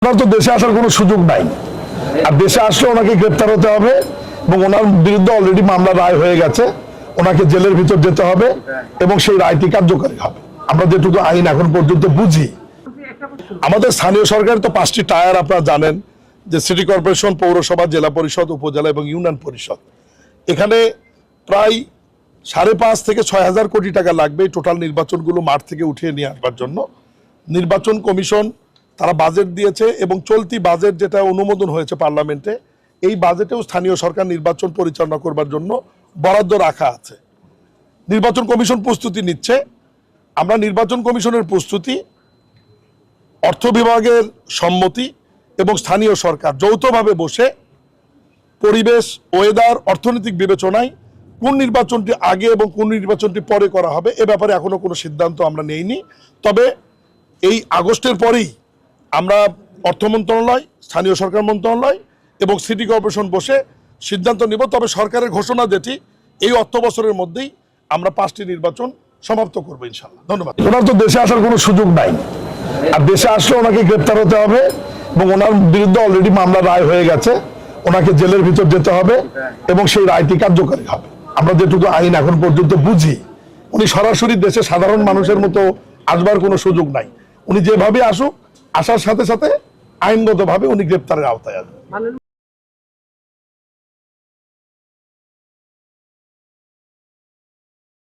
ওনার তো দেশে আসার কোনো সুযোগ নাই, আর দেশে আসলে ওনাকে গ্রেপ্তার হতে হবে এবং ওনার বিরুদ্ধে অলরেডি মামলা রায় হয়ে গেছে, ওনাকে জেলের ভিতর যেতে হবে এবং সেই রায়টি কার্যকরী হবে। আমরা যেটুকু আইন এখন পর্যন্ত বুঝি, আমাদের স্থানীয় সরকারের তো 5টি টায়ার আপনারা জানেন, যে সিটি কর্পোরেশন, পৌরসভা, জেলা পরিষদ, উপজেলা এবং ইউনিয়ন পরিষদ। এখানে প্রায় 5.5 থেকে 6,000 কোটি টাকা লাগবে এই টোটাল নির্বাচনগুলো মাঠ থেকে উঠিয়ে নিয়ে আসবার জন্য। নির্বাচন কমিশন তারা বাজেট দিয়েছে এবং চলতি বাজেট যেটা অনুমোদন হয়েছে পার্লামেন্টে, এই বাজেটেও স্থানীয় সরকার নির্বাচন পরিচালনা করবার জন্য বরাদ্দ রাখা আছে। নির্বাচন কমিশন প্রস্তুতি নিচ্ছে। আমরা নির্বাচন কমিশনের প্রস্তুতি, অর্থ বিভাগের সম্মতি এবং স্থানীয় সরকার যৌথভাবে বসে পরিবেশ, ওয়েদার, অর্থনৈতিক বিবেচনায় কোন নির্বাচনটি আগে এবং কোন নির্বাচনটি পরে করা হবে এ ব্যাপারে এখনো কোনো সিদ্ধান্ত আমরা নেইনি। তবে এই আগস্টের পরেই আমরা অর্থ মন্ত্রণালয়, স্থানীয় সরকার মন্ত্রণালয় এবং সিটি কর্পোরেশন বসে সিদ্ধান্ত নিব। তবে সরকারের ঘোষণা যেটি, এই অর্থ বছরের মধ্যেই আমরা 5টি নির্বাচন সমাপ্ত করবো ইনশাল্লাহ। ধন্যবাদ। ওনার তো দেশে আসার কোনো সুযোগ নাই, আর দেশে আসলে ওনাকে গ্রেপ্তার হতে হবে এবং ওনার বিরুদ্ধে অলরেডি মামলা রায় হয়ে গেছে, ওনাকে জেলের ভিতর যেতে হবে এবং সেই রায়টি কার্যকরী হবে। আমরা যেটুকু আইন এখন পর্যন্ত বুঝি, উনি সরাসরি দেশে সাধারণ মানুষের মতো আসবার কোনো সুযোগ নাই। উনি যেভাবে আসুক, আসার সাথে সাথে আইনগতভাবে উনি গ্রেপ্তারের আওতায় আসবেন।